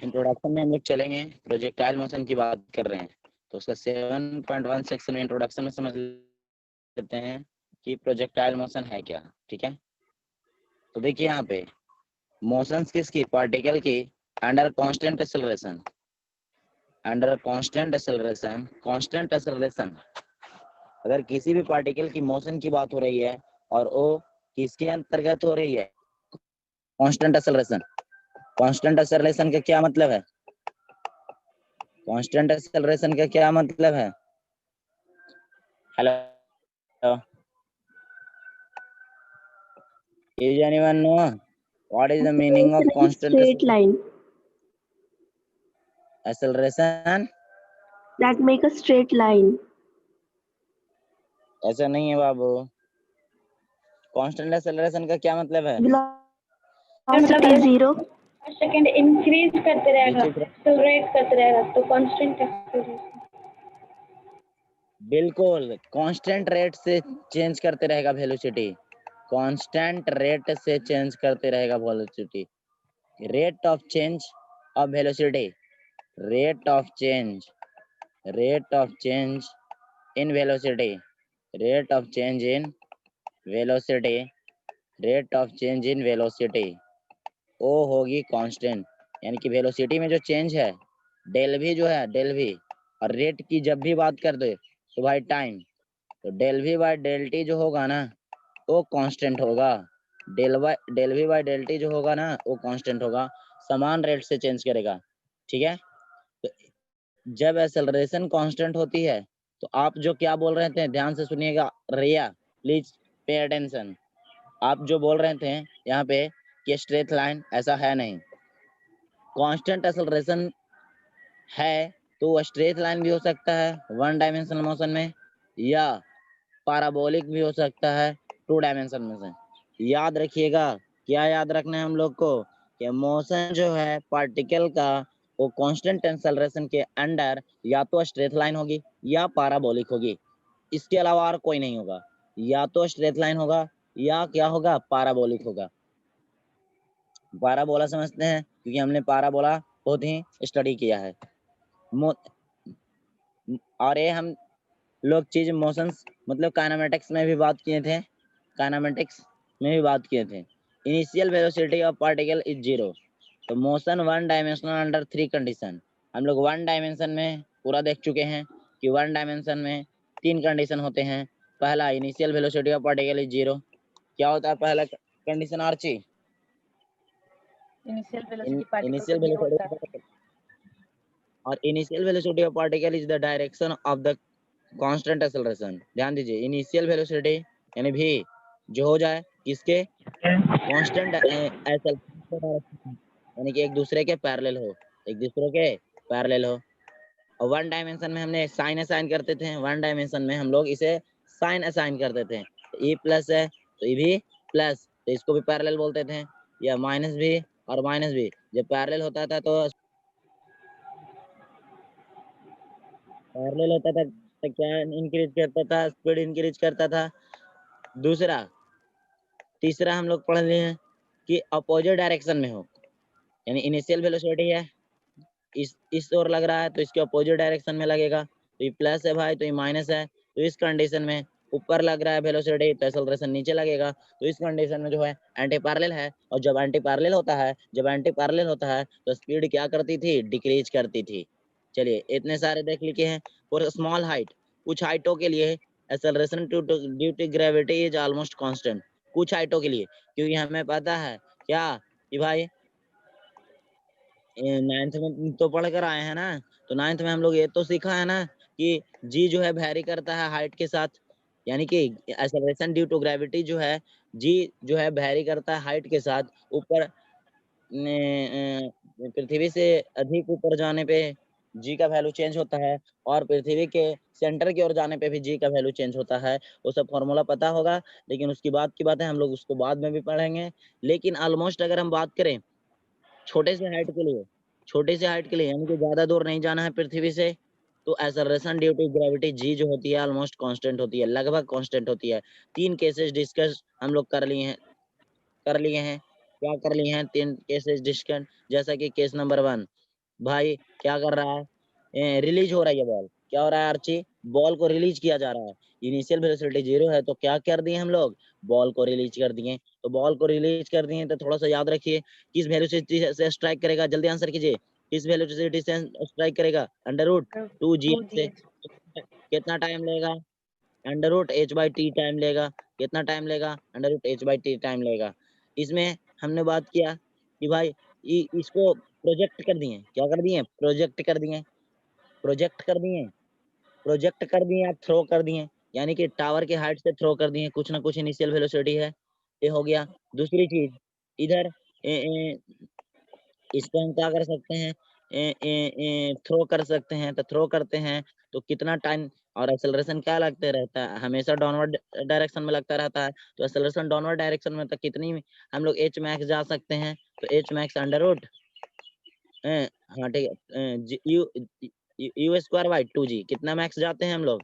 Introduction में हम लोग चलेंगे, प्रोजेक्टाइल मोशन की बात कर रहे हैं, तो उसका 7.1 सेक्शन में इंट्रोडक्शन में समझ लेते हैं कि प्रोजेक्टाइल मोशन है क्या। ठीक है, तो देखिए यहाँ पे मोशंस किसकी, पार्टिकल की under constant acceleration, under constant acceleration, constant acceleration. अगर किसी भी पार्टिकल की मोशन की बात हो रही है और वो किसके अंतर्गत हो रही है, कांस्टेंट एक्सेलरेशन। कांस्टेंट एक्सेलरेशन का क्या मतलब है, कांस्टेंट एक्सेलरेशन का क्या मतलब है? Hello, is anyone know what is the meaning of constant Straight line acceleration? that make a straight line. ऐसा नहीं है बाबू, कांस्टेंट एक्सेलरेशन का क्या मतलब है? Velocity is zero. Second increase करते रहेगा, नीचे की- एक्सेलरेट करते रहेगा, तो कांस्टेंट एक्सेलरेशन। बिल्कुल, कांस्टेंट रेट से चेंज करते रहेगा वेलोसिटी, कांस्टेंट रेट से चेंज करते रहेगा velocity. Rate of change of velocity, rate of change, rate of change in velocity, rate of change in velocity, rate of change in velocity वो होगी constant. यानी कि वेलोसिटी में जो चेंज है डेल भी जो है, डेल भी, और रेट की जब भी बात कर दे तो भाई टाइम, तो del v by del t जो होगा ना वो कांस्टेंट होगा, del v by del t जो होगा ना वो कांस्टेंट होगा, समान रेट से चेंज करेगा। ठीक है, तो जब एक्सेलरेशन कांस्टेंट होती है तो आप जो क्या बोल रहे थे ध्यान से सुनिएगा, रिया प्लीज पे अटेंशन। आप जो बोल रहे थे यहाँ पे कि स्ट्रेट लाइन, ऐसा है नहीं। कांस्टेंट एक्सेलरेशन है तो वो स्ट्रेट लाइन भी हो सकता है वन डायमेंशनल मोशन में, या पैराबोलिक भी हो सकता है टू डायमेंशन में से। याद रखिएगा, क्या याद रखना है हम लोग को कि मोशन जो है पार्टिकल का वो कांस्टेंट एक्सेलरेशन के अंडर या तो स्ट्रेट लाइन होगी या पैराबोलिक होगी, इसके अलावा और कोई नहीं होगा। या तो स्ट्रेट लाइन होगा या क्या होगा, पैराबोलिक होगा। पैराबोला समझते हैं क्योंकि हमने पैराबोला बहुत ही स्टडी किया है। और ये हम लोग चीज मोशंस मतलब काइनेमेटिक्स में भी बात किए थे, काइनेमेटिक्स में भी बात किए थे। Initial velocity of particle is zero, तो motion one dimensional under three condition. हम लोग वन डायमेंशन में पूरा देख चुके हैं कि वन डायमेंशन में तीन कंडीशन होते हैं। पहला initial velocity of particle is zero, क्या होता है पहला कंडीशन आर्ची? इनिशियल वेलोसिटी पार्टिकल इनिशियल का 0 होता है। वेलोसिटी, और initial velocity of particle is the direction of the constant acceleration. ध्यान दीजिए, इनिशियल वेलोसिटी यानी भी जो हो जाए किसके, कांस्टेंट एक्सेलरेशन, यानी कि एक दूसरे के पैरेलल हो, एक दूसरे के पैरेलल हो। और वन डायमेंशन में हमने साइन असाइन करते थे, वन डायमेंशन में हम लोग इसे साइन असाइन करते थे। ई प्लस है तो ई भी प्लस, तो इसको भी पैरेलल बोलते थे, या माइनस भी और माइनस भी जब पैरेलल होता था तो पैरेलल होता था तो क्या इंक्रीज करता था, स्पीड इंक्रीज करता था। दूसरा, तीसरा हम लोग पढ़ लिए हैं कि अपोजिट डायरेक्शन में हो, यानी इनिशियल वेलोसिटी है इस ओर लग रहा है तो इसके अपोजिट डायरेक्शन में लगेगा, तो ये प्लस है भाई तो ये माइनस है। तो इस कंडीशन में ऊपर लग रहा है वेलोसिटी तो एक्सेलरेशन नीचे लगेगा, तो इस कंडीशन में जो है एंटी पैरेलल है, और जब एंटी पैरेलल होता है, जब एंटी पैरेलल होता है तो स्पीड क्या करती थी, डिक्रीज करती थी। चलिए इतने सारे देख लिखे हैं। फॉर स्मॉल हाइट, कुछ हाइटों के लिए acceleration due to gravity is almost constant, कुछ हाइटों के लिए, क्योंकि हमें पता है क्या कि भाई नाइन्थ में तो पढ़ कर आए हैं ना, तो नाइन्थ में हम लोग ये तो सीखा है ना कि जी जो है वैरी करता है हाइट के साथ, यानी कि एक्सेलरेशन ड्यू टू ग्रेविटी जो है, जी जो है वैरी करता है हाइट के साथ। ऊपर पृथ्वी से अधिक ऊपर जाने पे जी का वैल्यू चेंज होता है, और पृथ्वी के सेंटर की ओर जाने पे भी जी का वैल्यू चेंज होता है। वो सब फॉर्मूला पता होगा, लेकिन उसकी बात की बात है, हम लोग उसको बाद में भी पढ़ेंगे। लेकिन ऑलमोस्ट अगर हम बात करें छोटे से हाइट के लिए, छोटे से हाइट के लिए यानी कि ज्यादा दूर नहीं जाना है पृथ्वी से, तो acceleration due to gravity G जो होती है ऑलमोस्ट कांस्टेंट होती है, लगभग कांस्टेंट होती है। तीन केसेस डिस्कस हम लोग कर लिए हैं, क्या कर लिए हैं, तीन केसेस डिस्कस। जैसा कि केस नंबर 1, भाई क्या कर रहा है, रिलीज हो रही है बॉल। क्या हो रहा है आर्ची, बॉल को रिलीज किया जा रहा है। इनिशियल वेलोसिटी 0 है तो क्या कर दिए हम लोग, बॉल को रिलीज कर दिए। तो बॉल को रिलीज कर दिए तो थोड़ा सा याद रखिए किस वेलोसिटी से स्ट्राइक करेगा, जल्दी आंसर कीजिए। किस वेलोसिटी से स्ट्राइक करेगा, अंडर रूट 2g से। कितना टाइम लेगा, अंडर रूट h/t टाइम लेगा। कितना टाइम लेगा, अंडर रूट h/t टाइम लेगा। इसमें हमने बात किया कि भाई इसको प्रोजेक्ट कर दिए। क्या कर दिए, प्रोजेक्ट कर दिए। प्रोजेक्ट कर दिए, प्रोजेक्ट कर दिए, आप थ्रो कर दिए, यानी कि टावर के हाइट से थ्रो कर दिए। कुछ ना कुछ इनिशियल वेलोसिटी है, ये हो गया। दूसरी चीज इधर इसको हम क्या कर सकते हैं, थ्रो कर सकते हैं। तो थ्रो करते हैं तो कितना टाइम, और एक्सेलरेशन क्या लगते रहता है, हमेशा डाउनवर्ड डायरेक्शन में लगता रहता है। तो एक्सेलरेशन डाउनवर्ड डायरेक्शन में तो कितनी हम लोग एच मैक्स जा सकते हैं। तो एच मैक्स अंडर रूट, हाँ ठीक है, यू स्क्वायर बाई 2g। कितना मैक्स जाते हैं हम लोग,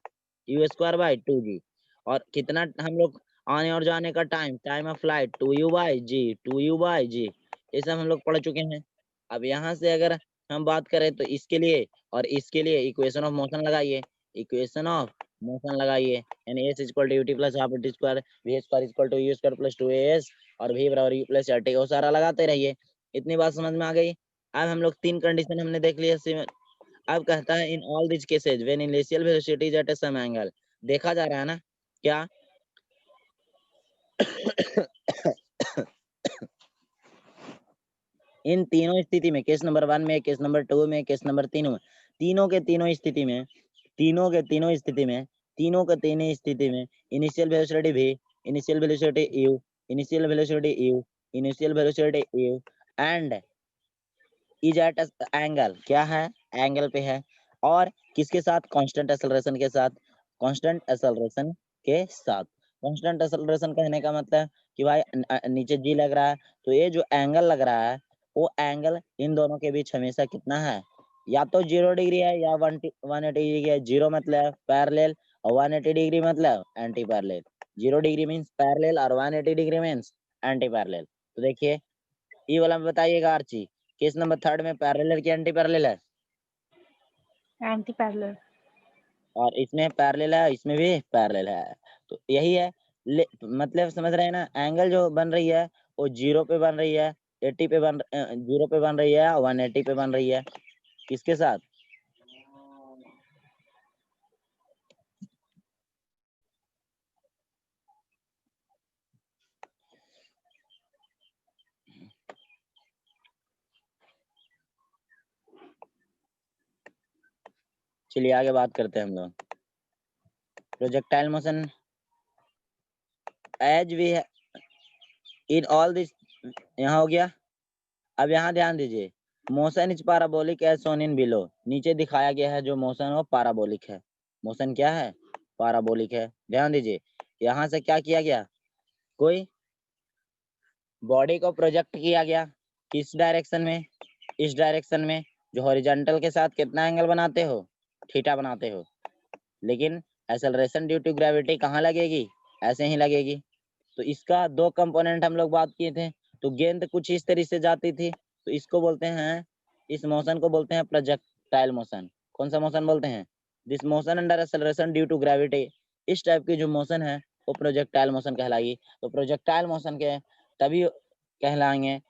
यू स्क्वायर बाई 2g। और कितना हम लोग आने और जाने का time, time of flight 2u/g, 2u/g। ये सब हम लोग पढ़ चुके हैं। अब यहाँ से अगर हम बात करें तो इसके लिए और इसके लिए इक्वेशन ऑफ मोशन लगाइए। इक्वेशन ऑफ मोशन लगाइए, यानी s equal to ut plus half t square, v square equal to u square plus 2as, और v बराबर u प्लस rt। वो सारा लगाते रहिए। इतनी बात समझ में आ गई। अब हम लोग 3 कंडीशन हमने देख लिया। अब कहता है in all this cases when initial velocity is at a some angle. देखा जा रहा है ना क्या, इन तीनों स्थिति में, केस नंबर 1 में, केस नंबर 2 में, केस नंबर 3 में, तीनों के तीनों स्थिति में, तीनों के तीनों स्थिति में, तीनों के तीनों स्थिति में initial velocity v, initial velocity u, initial velocity u, initial velocity u and is at angle, क्या है, एंगल पे है। और किसके साथ, कांस्टेंट एक्सेलरेशन के साथ। कांस्टेंट एक्सेलरेशन के साथ। कांस्टेंट एक्सेलरेशन कहने का मतलब कि भाई नीचे जी लग रहा है, तो ये जो एंगल लग रहा है वो एंगल इन दोनों के बीच हमेशा कितना है, या तो 0 डिग्री है या 180 डिग्री है। 0 मतलब पैरेलल और 180 डिग्री मतलब anti parallel. 0 degree means parallel और 180 डिग्री मींस एंटी पैरेलल। तो देखिए ये वाला में बताइएगा आर्ची, केस नंबर 3 में पैरेलल की एंटी पैरेलल है, एंटी पैरेलल। और इसमें पैरेलल है, इसमें भी पैरेलल है। तो यही है, मतलब समझ रहे हैं ना, एंगल जो बन रही है वो 0 पे बन रही है, 80 पे बन 0 पे बन रही है, 180 पे बन रही है। किसके साथ, चलिए आगे बात करते हैं हम लोग। Projectile motion as we in all this, यहाँ हो गया। अब यहाँ ध्यान दीजिए, motion is parabolic as shown in below. नीचे दिखाया गया है जो मोशन वो पाराबोलिक है। मोशन क्या है, पाराबोलिक है। ध्यान दीजिए यहाँ से क्या किया गया, कोई बॉडी को प्रोजेक्ट किया गया किस डायरेक्शन में, इस डायरेक्शन में। जो हॉरिजॉन्टल के साथ कितना एंगल बनाते हो, थीटा बनाते हो। लेकिन एक्सेलरेशन ड्यू टू ग्रेविटी कहाँ लगेगी, ऐसे ही लगेगी। तो इसका 2 कंपोनेंट हम लोग बात किए थे। तो गेंद कुछ इस तरीके से जाती थी, तो इसको बोलते हैं, इस मोशन को बोलते हैं प्रोजेक्टाइल मोशन। कौन सा मोशन बोलते हैं, this motion under acceleration due to gravity. इस टाइप की जो मोशन है वो प्रोजेक्टाइल मोशन कहलाएगी। तो प्रोजेक्टाइल मोशन के तभी कहलाएंगे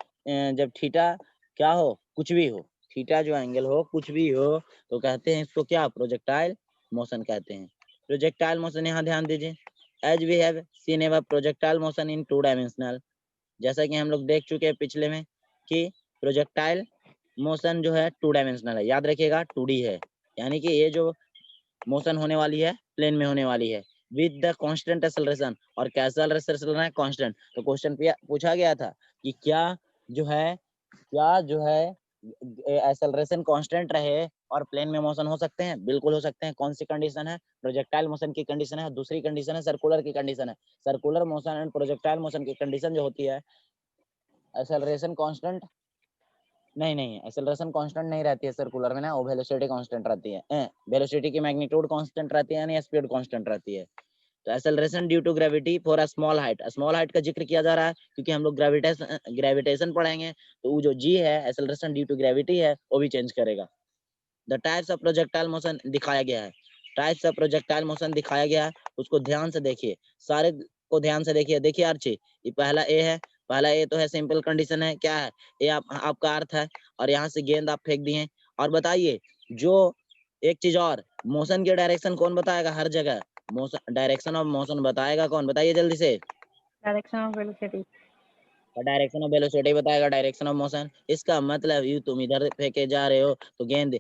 जब थीटा क्या हो, कुछ भी हो, थीटा जो एंगल हो कुछ भी हो, तो कहते हैं इसको क्या, प्रोजेक्टाइल मोशन कहते हैं। प्रोजेक्टाइल मोशन, यहाँ ध्यान दीजिए, as we have seen ever projectile motion in 2 dimensional. जैसा कि हम लोग देख चुके हैं पिछले में कि प्रोजेक्टाइल मोशन जो है 2 डायमेंशनल है। याद रखिएगा 2D है, यानी कि ये जो मोशन होने वाली है प्लेन में होने वाली है विद द कांस्टेंट एक्सेलरेशन। और कैसा एक्सेलरेशन है, कांस्टेंट। तो क्वेश्चन पूछा गया था कि क्या जो है, क्या जो है एक्सेलरेशन कांस्टेंट रहे और प्लेन में मोशन हो सकते हैं, बिल्कुल हो सकते हैं। कौन सी कंडीशन है, प्रोजेक्टाइल मोशन की कंडीशन है। दूसरी कंडीशन है सर्कुलर की कंडीशन है। Circular motion and projectile motion की कंडीशन जो होती है, एक्सेलरेशन कांस्टेंट नहीं एक्सेलरेशन कांस्टेंट नहीं रहती है सर्कुलर में ना, वो वेलोसिटी कांस्टेंट रहती है। वेलोसिटी की मैग्नीट्यूड कांस्टेंट रहती है, यानी स्पीड कांस्टेंट रहती है। तो acceleration due to gravity for a small height, small height का जिक्र किया जा रहा है क्योंकि हम लोग ग्रेविटेशन पढ़ेंगे, तो वो जो जी है एक्सेलरेशन ड्यू टू ग्रेविटी है वो भी चेंज करेगा। The types of projectile motion दिखाया गया है, टाइप्स ऑफ प्रोजेक्टाइल मोशन दिखाया गया है, उसको ध्यान से देखिए, सारे को ध्यान से देखिए। देखिए आर्ची, ये पहला ए है, पहला ए तो है सिंपल कंडीशन है, क्या है ये आपका अर्थ है, और यहाँ से गेंद आप फेंक दिए। और बताइए जो एक चीज और, मोशन की डायरेक्शन कौन बताएगा हर जगह, मोशन डायरेक्शन ऑफ मोशन बताएगा कौन, बताइए जल्दी से। Direction of velocity. Direction of velocity बताएगा डायरेक्शन ऑफ मोशन। इसका मतलब यू तुम इधर फेंके जा रहे हो तो गेंद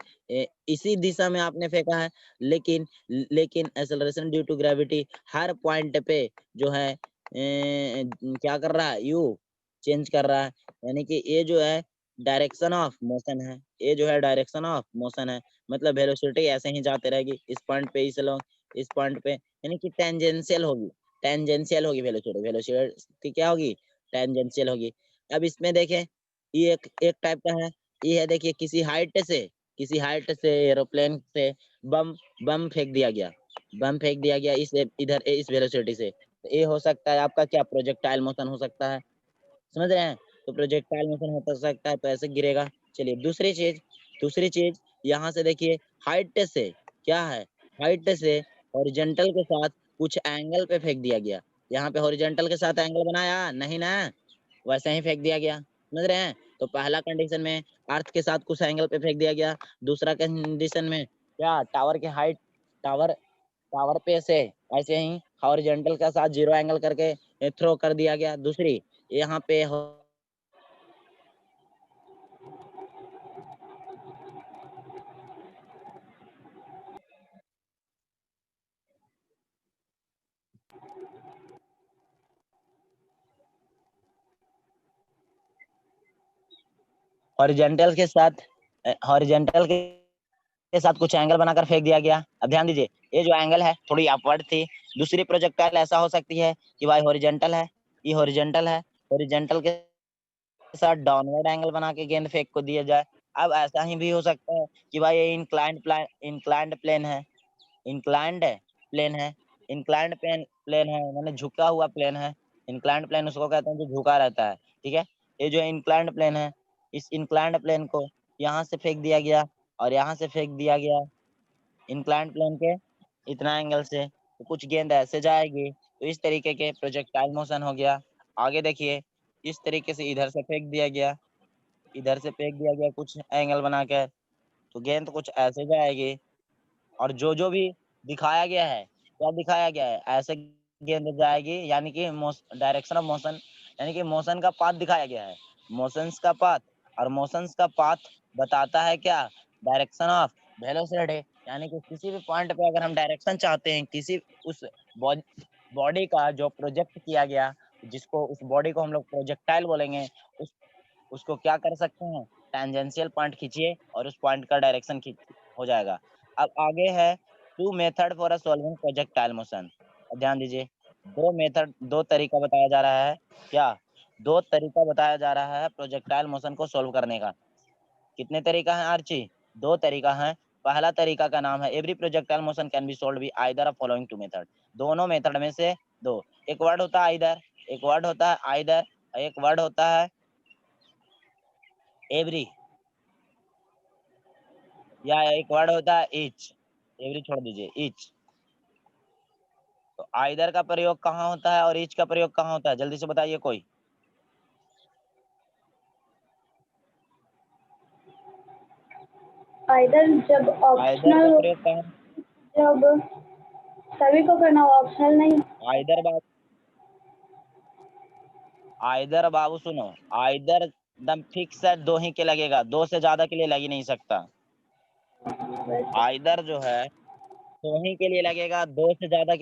इसी दिशा में आपने फेंका है, लेकिन लेकिन एक्सेलरेशन ड्यू टू ग्रेविटी हर पॉइंट पे जो है क्या कर रहा है, यू चेंज कर रहा है, यानी कि ये जो है डायरेक्शन ऑफ मोशन है, ये जो है डायरेक्शन ऑफ मोशन है, मतलब वेलोसिटी ऐसे ही जाते रहेगी इस पॉइंट पे, इस पॉइंट पे, यानी कि टेंजेंशियल होगी, टेंजेंशियल होगी वेलोसिटी, वेलोसिटी क्या होगी, टेंजेंशियल होगी। अब इसमें देखें, ये एक टाइप का है, ये है देखिए किसी हाइट से एरोप्लेन से बम बम फेंक दिया गया, बम फेंक दिया गया इस इधर इस वेलोसिटी से, तो ये हो सकता है आपका क्या, प्रोजेक्टाइल मोशन हो सकता है, समझ रहे हैं। तो प्रोजेक्टाइल मोशन हो सकता है तो ऐसे गिरेगा। चलिए दूसरी चीज यहाँ से देखिए, हाइट से क्या है, हाइट से हॉरिजॉन्टल के साथ कुछ एंगल पे फेंक दिया गया, यहाँ पे हॉरिजॉन्टल के साथ एंगल बनाया नहीं ना, वैसे ही फेंक दिया गया, समझ रहे हैं। तो पहला कंडीशन में अर्थ के साथ कुछ एंगल पे फेंक दिया गया, दूसरा कंडीशन में क्या, टावर के हाइट, टावर टावर पे से ऐसे ही हॉरिजॉन्टल के साथ जीरो एंगल करके थ्रो कर दिया गया। दूसरी यहाँ पे हॉरिजॉन्टल के साथ हॉरिजॉन्टल के साथ कुछ एंगल बनाकर फेंक दिया गया। अब ध्यान दीजिए, ये जो एंगल है थोड़ी अपवर्ड थी। दूसरी प्रोजेक्टाइल ऐसा हो सकती है कि भाई हॉरिजॉन्टल है, ये हॉरिजॉन्टल है, हॉरिजॉन्टल के साथ डाउनवर्ड एंगल बना के गेंद फेंक को दिया जाए। अब ऐसा ही भी हो सकता है कि भाई ये इंक्लाइंड प्लेन है, इंक्लाइंड प्लेन है, इंक्लाइंड प्लेन है, मैंने झुका हुआ प्लेन है। इंक्लाइंड प्लेन उसको कहते हैं जो झुका रहता है, ठीक है। ये जो इंक्लाइंड प्लेन है, इस इंक्लाइंड प्लेन को यहाँ से फेंक दिया गया और यहाँ से फेंक दिया गया, इंक्लाइंड प्लेन के इतना एंगल से, तो कुछ गेंद ऐसे जाएगी, तो इस तरीके के प्रोजेक्टाइल मोशन हो गया। आगे देखिए, इस तरीके से इधर से फेंक दिया गया, इधर से फेंक दिया गया कुछ एंगल बनाकर, तो गेंद कुछ ऐसे जाएगी। और जो जो भी दिखाया गया है, क्या दिखाया गया है, ऐसे गेंद जाएगी, यानी कि डायरेक्शन ऑफ मोशन, यानी कि मोशन का पाथ दिखाया गया है, मोशंस का पाथ, और मोशंस का पाथ बताता है क्या, डायरेक्शन ऑफ वेलोसिटी, यानी कि किसी भी पॉइंट पे अगर हम डायरेक्शन चाहते हैं किसी उस बॉडी का जो प्रोजेक्ट किया गया, जिसको उस बॉडी को हम लोग प्रोजेक्टाइल बोलेंगे, उस उसको क्या कर सकते हैं, टेंजेंशियल पॉइंट खींचिए और उस पॉइंट का डायरेक्शन हो जाएगा। अब आगे है two method for solving projectile motion. ध्यान दीजिए, दो तरीका बताया जा रहा है, क्या, दो तरीका बताया जा रहा है प्रोजेक्टाइल मोशन को सॉल्व करने का। कितने तरीका है आर्ची, दो तरीका है। पहला तरीका का नाम है every projectile motion can be solved by either of following two method, दोनों मेथड में से दो, एक वर्ड होता है आइदर, एक वर्ड होता है आइदर, एक वर्ड होता है एवरी, या एक वर्ड होता है ईच, एवरी छोड़ दीजिए, ईच। तो आइदर का प्रयोग कहाँ होता है और ईच का प्रयोग कहाँ होता है, जल्दी से बताइए कोई। आइदर जब आइदर का ऑप्शनल, प्रयोग कहाँ, जब सभी को करना हो, ऑप्शनल नहीं। आइदर बाबू, आइदर बाबू सुनो, आइदर दम फिक्स है, दो ही के लगेगा, दो से ज्यादा के लिए लग ही नहीं सकता। आइदर जो है दो ही के लिए लगेगा, दो से ज्यादा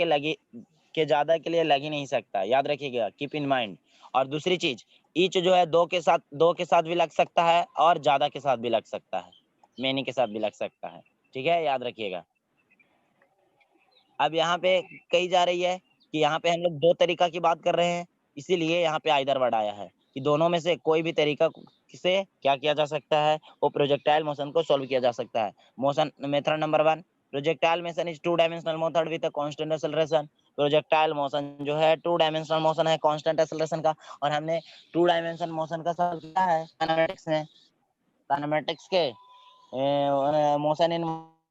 ज्यादा के लिए लग ही नहीं सकता, याद रखिएगा, कीप इन माइंड। और दूसरी चीज, ईच जो है दो के साथ भी लग सकता है और ज्यादा के साथ भी लग सकता है, मेनी के साथ भी लग सकता है, ठीक है, याद रखिएगा। अब यहाँ पे कही जा रही है कि यहाँ पे हम लोग दो तरीका की बात कर रहे हैं, इसीलिए यहाँ पे आइदर वर्ड आया है कि दोनों में से कोई भी तरीका से क्या किया जा सकता है, वो प्रोजेक्टाइल मोशन को सॉल्व किया जा सकता है। Motion method number 1, projectile motion is two dimensional method with a constant acceleration. Projectile motion जो है 2 डायमेंशनल मोशन है कांस्टेंट एक्सेलरेशन का, और हमने 2 डायमेंशनल मोशन का सॉल्व किया है काइनेमेटिक्स में। काइनेमेटिक्स के मोशन इन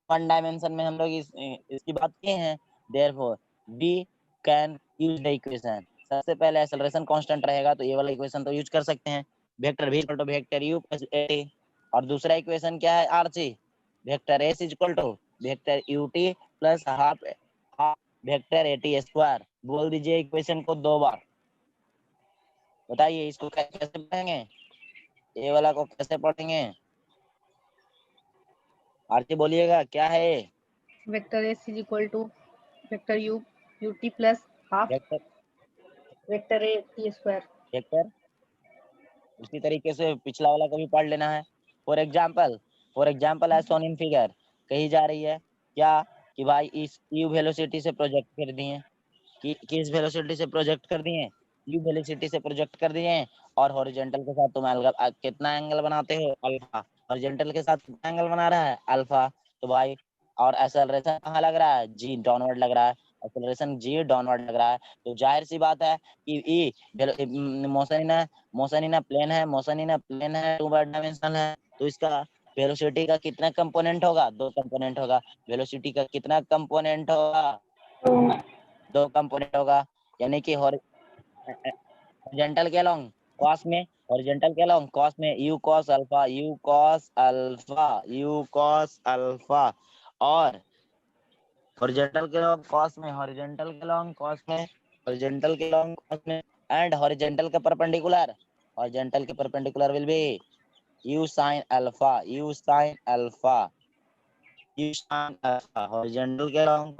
1 डायमेंशन में हम लोग इसकी बात किए हैं। Therefore we can use the equation. सबसे पहले एक्सेलरेशन कांस्टेंट रहेगा तो ये वाला इक्वेशन तो यूज कर सकते हैं, vector v = vector u + at। और दूसरा इक्वेशन क्या है rc, vector s = vector ut + half vector at²। बोल दीजिए इक्वेशन को 2 बार। बताइए इसको कैसे पढ़ेंगे, ये वाला को कैसे पढ़ेंगे? आरती बोलिएगा क्या है? Vector S is equal to vector U ut plus half vector vector A t square. Vector उसी तरीके से पिछला वाला को भी पढ़ लेना है। For example as shown in figure, कही जा रही है क्या कि भाई इस u वेलोसिटी से प्रोजेक्ट कर दिए, कि किस वेलोसिटी से प्रोजेक्ट कर दिए, u वेलोसिटी से प्रोजेक्ट कर दिए, और हॉरिजॉन्टल के साथ तुम कितना एंगल बनाते हो, अल्फा। हॉरिजॉन्टल के साथ कितना एंगल बना रहा है, अल्फा। तो भाई और एक्सेलरेशन कहाँ लग रहा है, g डाउनवर्ड लग रहा है, एक्सेलरेशन g डाउनवर्ड लग रहा है। तो जाहिर सी बात है कि e मोशन इन प्लेन है 2 डायमेंशनल है, तो इसका वेलोसिटी का कितना कंपोनेंट होगा, 2 कंपोनेंट होगा। वेलोसिटी का कितना कंपोनेंट होगा, तो 2 कंपोनेंट होगा। यानी कि हॉरिजॉन्टल के अलोंग कॉस में, हॉरिजॉन्टल के अलोंग कॉस में u cos अल्फा, और हॉरिजॉन्टल के अलोंग कॉस में, एंड हॉरिजॉन्टल के perpendicular, will be u sin alpha, horizontal के अलोंग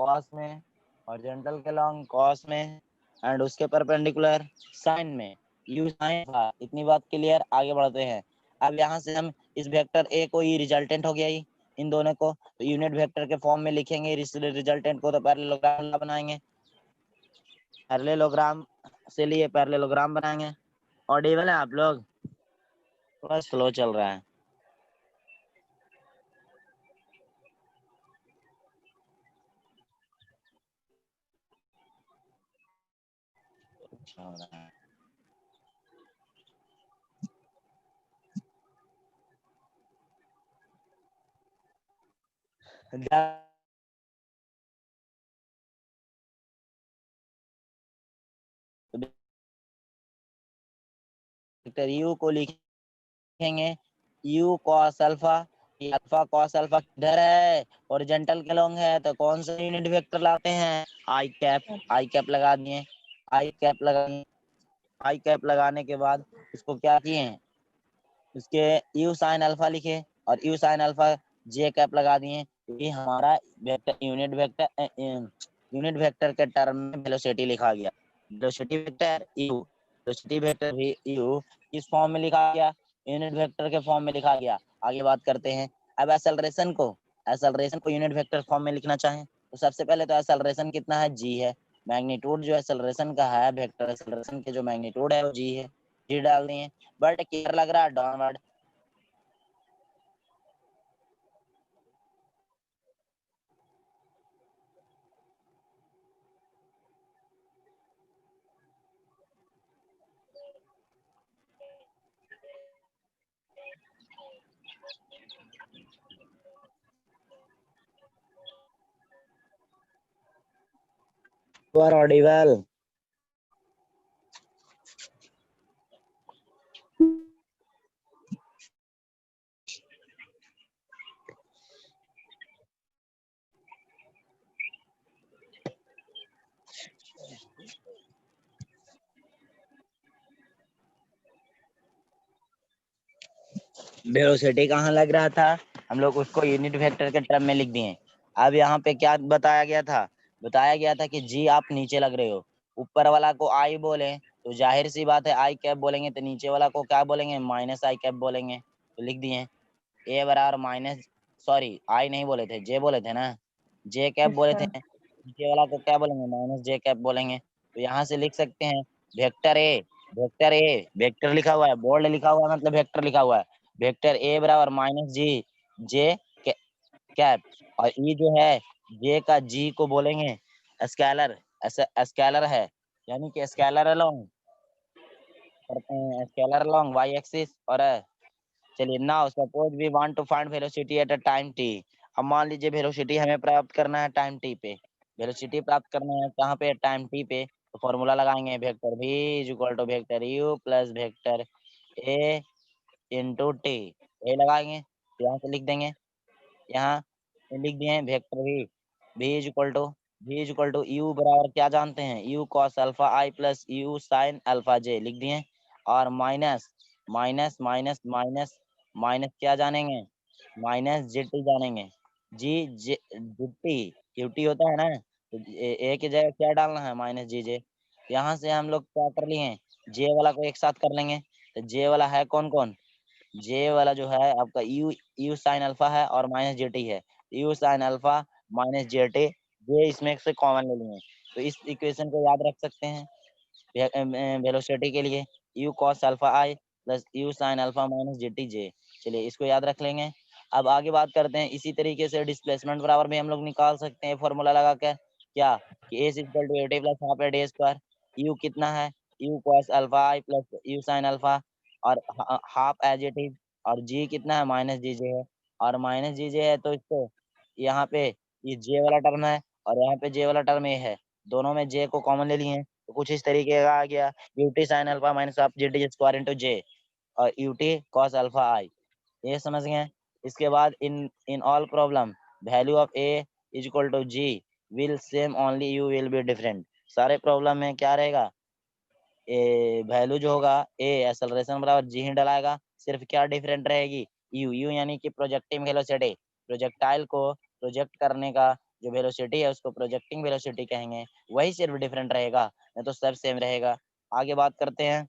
कॉस में, एंड उसके परपेंडिकुलर साइन में u sin अल्फा। इतनी बात क्लियर, आगे बढ़ते हैं। अब यहाँ से हम इस वेक्टर a को, ये रिजल्टेंट हो गया ही इन दोनों को, तो यूनिट वेक्टर के फॉर्म में लिखेंगे रिजल्टेंट को, तो पैरेललोग्राम बनाएंगे, पैरेललोग्राम से लिए पैरेललोग्राम बनाएंगे। ऑडिबल है आप लोग? थोड़ा स्लो चल रहा है। अच्छा हो रहा है। वेक्टर u को लिखेंगे u cos अल्फा, ये अल्फा cos अल्फा किधर है, हॉरिजॉन्टल के लॉन्ग है, तो कौन सा यूनिट वेक्टर लाते हैं, आई कैप लगा दिए। आई कैप लगाने के बाद इसको क्या किए, उसके u sin अल्फा लिखे, और u sin alpha j cap लगा दिए। ये हमारा वेक्टर यूनिट वेक्टर के टर्म में वेलोसिटी लिखा गया। वेलोसिटी वेक्टर भी u किस फॉर्म में लिखा गया, यूनिट वेक्टर के फॉर्म में लिखा गया। आगे बात करते हैं। अब एक्सेलरेशन को यूनिट वेक्टर फॉर्म में लिखना चाहें तो सबसे पहले तो एक्सेलरेशन कितना है, g है। मैग्नीट्यूड जो एक्सेलरेशन का है, वेक्टर एक्सेलरेशन के जो मैग्नीट्यूड है वो g है, g डाल दिए। बट किधर लग रहा है, downward. You are audible. Velocity कहाँ लग रहा था, हम लोग उसको यूनिट वेक्टर के टर्म में लिख दिए। अब यहाँ पे क्या बताया गया था कि जी आप नीचे लग रहे हो, ऊपर वाला को आई बोले तो जाहिर सी बात है आई कैप बोलेंगे, तो नीचे वाला को क्या बोलेंगे, माइनस आई कैप बोलेंगे। तो लिख दिए ए बराबर माइनस, सॉरी आई नहीं बोले थे, जे बोले थे ना, जे कैप बोले थे। अच्छा नीचे वाला को क्या बोलेंगे, माइनस जे कैप बोलेंगे। तो यहाँ से लिख सकते हैं वेक्टर लिखा हुआ है, बोल्ड लिखा हुआ है, मतलब वेक्टर लिखा हुआ है। वेक्टर ए बराबर माइनस जी जे कैप, और ई जो है जे का जी को बोलेंगे स्केलर, स्केलर है, यानी कि स्केलर अलोंग y एक्सिस और चलिए now suppose we want to find velocity at a time t। अब मान लीजिए वेलोसिटी हमें प्राप्त करना है टाइम t पे, वेलोसिटी प्राप्त करना है कहाँ पे, टाइम t पे। तो फॉर्मूला लगाएंगे vector v is equal to vector u plus vector a into t। ये लगाएंगे तो यहाँ से लिख देंगे, यहाँ लिख दिए vector v is equal to u बराबर क्या जानते हैं, u cos alpha i plus u sin alpha j लिख दिए, और minus minus minus minus minus क्या जानेंगे, माइनस gt जानेंगे, gt qt होता है ना, तो ए की जगह क्या डालना है, माइनस जी जे। यहाँ से हम लोग क्या कर लिए, जे वाला को एक साथ कर लेंगे। तो जे वाला है कौन कौन, जे वाला जो है आपका यू साइन अल्फा है और माइनस जे टी है, you sine alpha minus j T, ये इसमें से कॉमन ले लिए। तो इस इक्वेशन को याद रख सकते हैं वेलोसिटी के लिए, u cos alpha i plus u sine alpha minus j t j. चलिए इसको याद रख लेंगे। अब आगे बात करते हैं, इसी तरीके से डिस्प्लेसमेंट बराबर भी हम लोग निकाल सकते हैं फॉर्मूला लगा कर, क्या कि s equal to a t plus half a t square. U कितना है, u cos alpha i plus u sine alpha और हाफ एज इट इज, और जी कितना है, माइनस जी जे है, और माइनस जी जे है तो इसको यहाँ पे ये जे वाला टर्म है और यहाँ पे जे वाला टर्म ये है, दोनों में जे को कॉमन ले लिए हैं। तो कुछ इस तरीके का आ गया, u t sine alpha minus half j t square into j और यूटी कॉस अल्फा आई। ये समझ गए। इसके बाद in in all problem value of a is equal to g will same only u will be different. सारे problem में क्या रहेगा, वैल्यू जो होगा ए एक्सेलरेशन बराबर जी ही डलाएगा, सिर्फ क्या डिफरेंट रहेगी, यू यानी कि प्रोजेक्टिंग वेलोसिटी, प्रोजेक्टाइल को प्रोजेक्ट करने का जो वेलोसिटी है उसको प्रोजेक्टिंग वेलोसिटी कहेंगे, वही सिर्फ डिफरेंट रहेगा, नहीं तो सब सेम रहेगा। आगे बात करते हैं,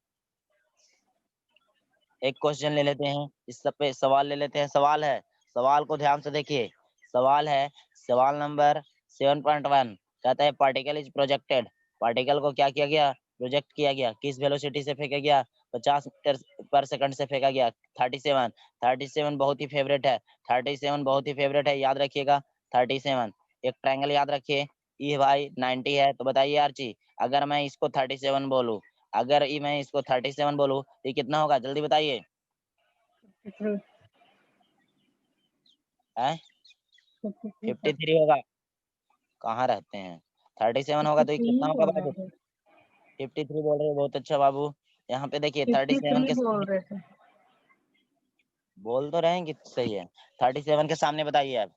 एक क्वेश्चन ले लेते हैं, इस सब पे सवाल ले लेते हैं। सवाल है, सवाल को ध्यान से देखिए, सवाल है सवाल नंबर 7.1, कहता है पार्टिकल इज प्रोजेक्टेड, पार्टिकल को क्या किया गया, प्रोजेक्ट किया गया, किस वेलोसिटी से फेंका गया, 50 मीटर पर सेकंड से फेंका गया। 37 37 बहुत ही फेवरेट है, 37 बहुत ही फेवरेट है, याद रखिएगा 37। एक ट्रायंगल याद रखिए, ई भाई 90 है, तो बताइए आर्ची अगर मैं इसको 37 बोलूं, अगर ये मैं इसको 37 बोलूं तो ये कितना होगा, जल्दी बताइए। 53 है 53 53 होगा, कहाँ रहते हैं, 37 होगा तो ये 53 कितना ही होगा बोल बाबू, रहे थे, 53 बोल रहे हो, बहुत अच्छा बाबू। यहाँ पे देखिए 37 53 के बोल सामने, रहे थे। बोल तो रहे हैं कि सही है, 37 के सामने बताइए आप,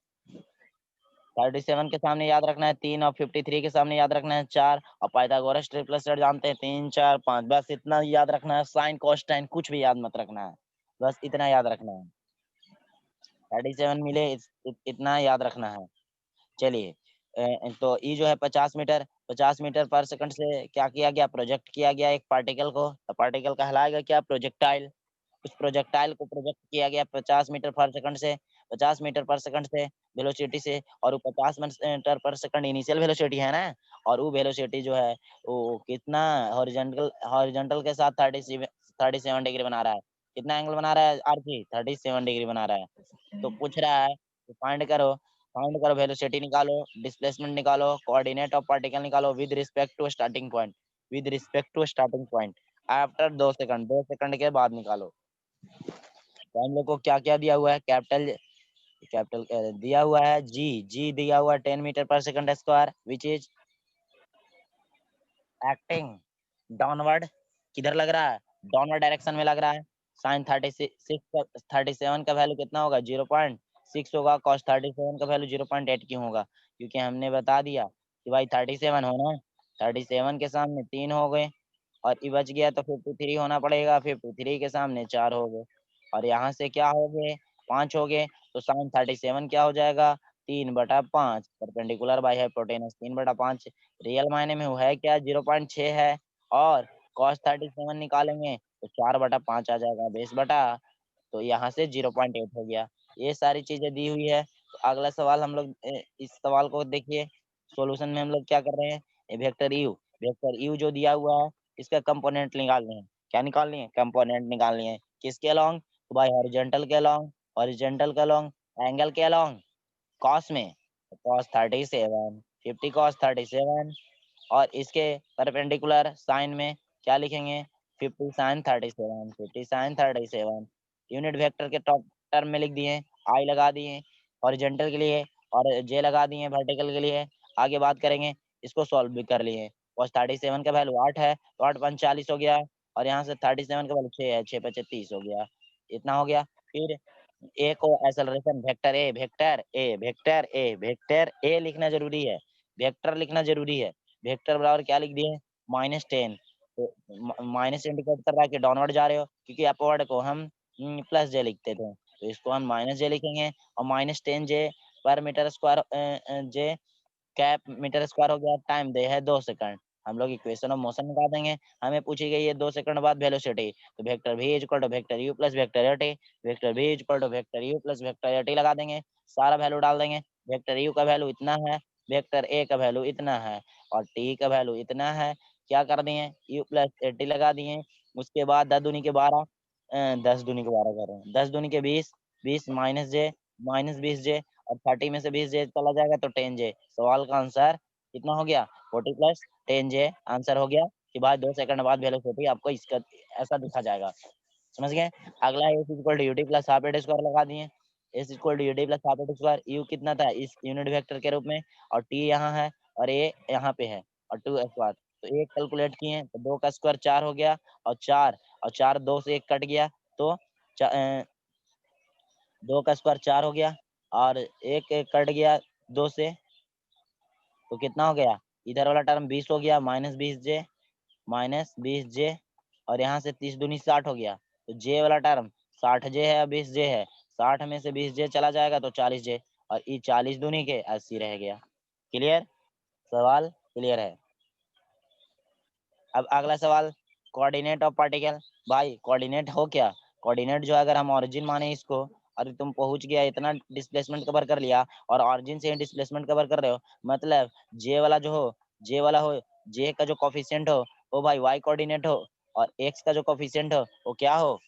37 के सामने याद रखना है 3 और 53 के सामने याद रखना है 4, और पाइथागोरस ट्रिपलेट सेट जानते हैं 3 4 5, बस इतना याद रखना है, साइन कोस टाइन कुछ भी याद मत रखना है, बस इतना याद रखना है, 37 मिले इतना याद रखना है। चलिए तो ई जो है 50 मीटर, 50 मीटर पर सेकंड से क्या किया गया, प्रोजेक्ट किया गया एक पार्टिकल को, तो पार्टिकल कहलाएगा क्या, प्रोजेक्टाइल। उस प्रोजेक्टाइल को प्रोजेक्ट किया गया 50 मीटर पर सेकंड से, 50 मीटर पर सेकंड से वेलोसिटी से, और वो 50 मीटर पर सेकंड इनिशियल वेलोसिटी है ना, और वो वेलोसिटी जो है वो कितना, हॉरिजॉन्टल हॉरिजॉन्टल के साथ 37 डिग्री बना रहा है, कितना एंगल बना रहा है आरजी, 37 डिग्री बना रहा है। तो पूछ रहा है तो फाइंड करो वेलोसिटी निकालो, डिस्प्लेसमेंट निकालो, कोऑर्डिनेट ऑफ पार्टिकल निकालो with respect to starting point, with respect to starting point after 2 second, 2 second के बाद निकालो। तो हम लोग को क्या क्या दिया हुआ है, कैपिटल कैपिटल दिया हुआ है जी, जी दिया हुआ है 10 मीटर पर second square which is acting downward, किधर लग रहा है, डाउनवर्ड डायरेक्शन में लग रहा है। साइन 37 का वैल्यू कितना होगा, 0.6 होगा, कॉस 37 का वैल्यू 0.8 क्यों होगा, क्योंकि हमने बता दिया कि भाई 37 हो ना, 37 के सामने 3 हो गए, और ये बच गया तो 53 होना पड़ेगा, 53 के सामने 4 हो गए, और यहाँ से क्या हो गए, 5 हो गए, तो साइन 37 क्या हो जाएगा, 3/5, परपेंडिकुलर बाई हाइपोटेनस 3/5, रियल मायने में वो है क्या, 0.6 है, और कॉस 37 निकालेंगे तो 4/5 आ जाएगा बेस बटा, तो यहाँ से 0.8 हो गया। ये सारी चीजें दी हुई है। तो अगला सवाल हम लोग इस सवाल को देखिए, सॉल्यूशन में हम लोग क्या कर रहे हैं, वेक्टर यू जो दिया हुआ है इसका कंपोनेंट निकालने हैं, क्या निकालनी है, कंपोनेंट निकालनी है, किसके अलोंग, तो भाई हॉरिजॉन्टल के अलोंग, हॉरिजॉन्टल के अलोंग, एंगल के अलोंग, कॉस में, कॉस 37, 50 कॉस 37 और इसके परपेंडिकुलर साइन में क्या लिखेंगे 50 साइन 37 50 साइन 37 यूनिट वेक्टर के टॉप टर्म में लिख दिए आई लगा दिए हॉरिजॉन्टल के लिए और जे लगा दिए वर्टिकल के लिए आगे बात करेंगे इसको सॉल्व भी कर लिए और 37 का वैल्यू 8 है तो 8 5 40 हो गया और यहाँ से 37 का वैल्यू 6 है 6 5 30 हो गया इतना हो गया फिर ए को acceleration vector A vector A vector A vector A लिखना जरूरी है वेक्टर लिखना जरूरी है वेक्टर बराबर क्या लिख दिए -10 तो माइनस इंडिकेट कर रहा है कि डाउनवर्ड जा रहे हो क्योंकि अपवर्ड को हम प्लस जे लिखते थे तो इसको हम -j लिखेंगे और -10 जे पर मीटर स्क्वायर जे कैप मीटर स्क्वायर हो गया टाइम दे है 2 सेकंड हम लोग इक्वेशन ऑफ मोशन निकाल देंगे हमें पूछी गई है 2 सेकंड बाद वेलोसिटी तो vector v equal to vector u plus vector t vector v equal to vector u plus vector t लगा देंगे सारा वैल्यू डाल देंगे वेक्टर u का वैल्यू इतना है वेक्टर a का वैल्यू इतना है और t का वैल्यू इतना है क्या कर दिए u प्लस t लगा दिए उसके बाद 10 दूनी के 12 10 दूनी के 12 कर रहे हैं 10 दूनी के 20 20 माइनस 20 जे और 30 में से 20 जे चला जाएगा तो 10 जे सवाल का आंसर कितना हो गया 40 प्लस 10 जे आंसर हो गया कि बाद 2 सेकंड बाद वेलोसिटी आपको इसका ऐसा दिखा जाएगा समझ गए अगला s equal to ut plus half at square लगा दिए s equal to ut plus half at square u कितना था इस यूनिट वेक्टर के रूप में और टी यहाँ है और ए यहाँ पे है और 2 स्क्वायर तो एक कैलकुलेट किए तो 2 का स्क्वायर 4 हो गया और 4 2 से 1 कट गया तो 2 का स्क्वायर 4 हो गया और एक कट गया 2 से तो कितना हो गया इधर वाला टर्म 20 हो गया माइनस 20 जे और यहाँ से 30 दूनी 60 हो गया तो जे वाला टर्म 60 जे है 20 जे है 60 में से 20 जे चला जाएगा तो 40 जे और ये 40 दूनी के 80 रह गया क्लियर सवाल क्लियर है अब अगला सवाल कोऑर्डिनेट ऑफ पार्टिकल भाई कोऑर्डिनेट हो क्या कोऑर्डिनेट जो है अगर हम ओरिजिन माने इसको अरे तुम पहुंच गया इतना डिस्प्लेसमेंट कवर कर लिया और ओरिजिन से डिस्प्लेसमेंट कवर कर रहे हो मतलब जे वाला जो हो जे वाला हो जे का जो कोफिशिएंट हो वो भाई वाई कोऑर्डिनेट हो और एक्स का जो कोफिशिएंट हो वो क्या हो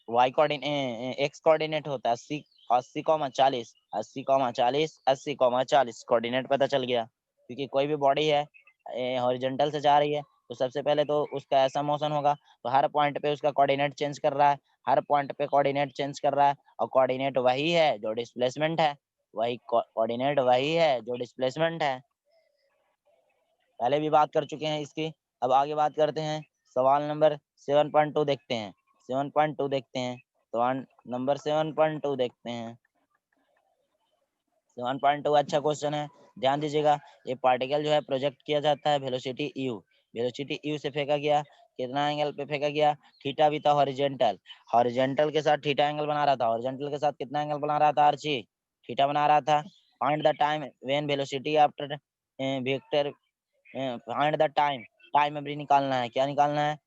वाई कोऑर्डिनेट एक्स कोऑर्डिनेट होता है 80 80,40 80,40 कोऑर्डिनेट पता चल गया क्योंकि कोई भी बॉडी है हॉरिजॉन्टल से जा रही है तो सबसे पहले तो उसका ऐसा मोशन होगा तो हर पॉइंट पे उसका कोऑर्डिनेट चेंज कर रहा है हर पॉइंट पे कोऑर्डिनेट चेंज कर रहा है और कोऑर्डिनेट वही है जो डिस्प्लेसमेंट है वही कोऑर्डिनेट वही है जो डिस्प्लेसमेंट है पहले भी बात कर चुके हैं इसकी अब आगे बात करते हैं सवाल नंबर 7.2 देखते हैं 7.2 देखते हैं सवाल नंबर 7.2 देखते हैं 7.2 अच्छा क्वेश्चन है ध्यान दीजिएगा ये पार्टिकल जो है प्रोजेक्ट किया जाता है वेलोसिटी यू से फेंका गया कितना एंगल पे फेंका गया थीटा भी था हॉरिजॉन्टल हॉरिजॉन्टल के साथ थीटा एंगल बना रहा था हॉरिजॉन्टल के साथ कितना एंगल बना रहा था आर्ची थीटा बना रहा था find the time when velocity after vector find the time time अभी निकालना है क्या निकालना है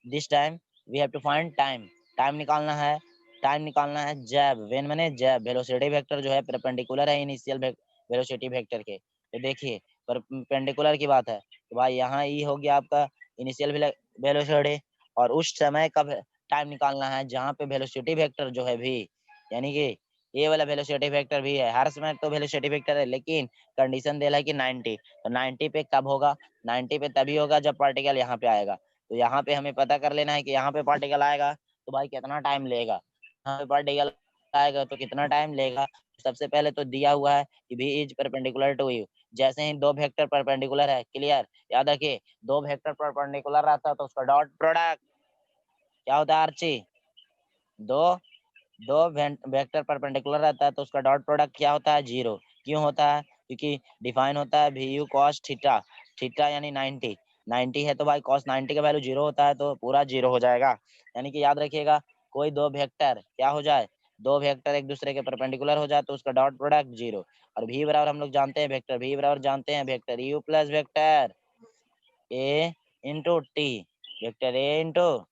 this time we have to find time निकालना है जैब व्हेन मैंने जैब वेलोसिटी वेक्टर जो है परपेंडिकुलर है इनिशियल वेलोसिटी वेक्टर के तो देखिए परपेंडिकुलर की बात है तो भाई यहाँ ई हो गया आपका इनिशियल वेलोसिटी और उस समय का टाइम निकालना है जहाँ पे वेलोसिटी वेक्टर जो है भी यानी कि ये वाला वेलोसिटी वेक्टर भी है हर समय तो वेलोसिटी वेक्टर है लेकिन कंडीशन दे रहा है कि 90 तो 90 पे कब होगा 90 पे तभी होगा जब पार्टिकल यहाँ पे आएगा तो यहाँ पे हमें पता कर लेना है कि यहाँ पे पार्टिकल आएगा तो भाई कितना टाइम लेगा यहाँ पे पार्टिकल आएगा तो कितना टाइम लेगा सबसे पहले तो दिया हुआ है कि v is perpendicular to u जैसे ही दो वेक्टर परपेंडिकुलर है क्लियर याद रखिए दो वेक्टर परपेंडिकुलर रहता है तो उसका डॉट प्रोडक्ट क्या होता है आर्ची दो दो वेक्टर परपेंडिकुलर रहता है तो उसका डॉट प्रोडक्ट क्या होता है 0 क्यों होता है क्योंकि डिफाइन होता है v u cos theta theta यानी 90 है तो भाई कॉस 90 का वैल्यू 0 होता है तो पूरा 0 हो जाएगा यानी कि याद रखिएगा कोई दो वेक्टर क्या हो जाए दो वेक्टर एक दूसरे के परपेंडिकुलर हो जाए तो उसका डॉट प्रोडक्ट 0 और भी बराबर हम लोग जानते हैं वेक्टर भी बराबर जानते हैं vector you plus vector A into T vector A into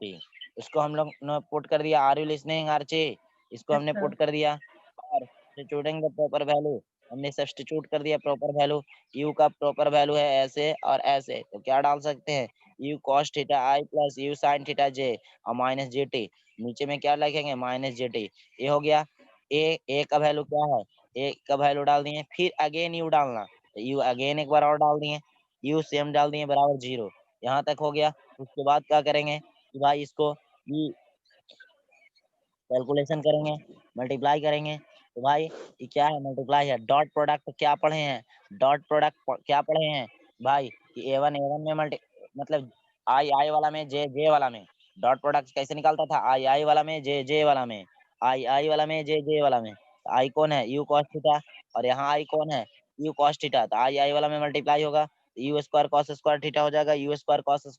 T इसको हम लोग ने पुट कर दिया आर यू लिसनिंग आरची इसको हमने पुट कर दिया और सब्स्टिट्यूटिंग द प्रॉपर वैल्यू हमने सब्स्टिट्यूट कर दिया प्रॉपर वैल्यू यू का प्रॉपर वैल्यू है ऐसे और ऐसे तो क्या डाल सकते हैं u cos theta i plus u sin theta j और माइनस जे टी नीचे में क्या लिखेंगे माइनस जे टी ये हो गया ए का वैल्यू क्या है ए का वैल्यू डाल दिए फिर अगेन यू डालना यू अगेन एक बार और डाल दिए, यू सेम डाल दिए बराबर 0। यहाँ तक हो गया। उसके बाद क्या करेंगे कि भाई इसको ये कैलकुलेशन करेंगे, मल्टीप्लाई करेंगे। तो भाई ये क्या है, मल्टीप्लाई है। डॉट प्रोडक्ट क्या पढ़े हैं, डॉट प्रोडक्ट क्या पढ़े हैं भाई कि A1 में मतलब आई वाला में जे वाला में डॉट प्रोडक्ट कैसे निकालता था, आई वाला में जे वाला में, आई वाला में जे वाला में। आई कौन है, यू कॉस थीटा, और यहाँ आई कौन है, यू कॉस थीटा। तो आई वाला में मल्टीप्लाई होगा, you square cos square theta हो जाएगा, यू स्क्वायर कॉस स्क्वायर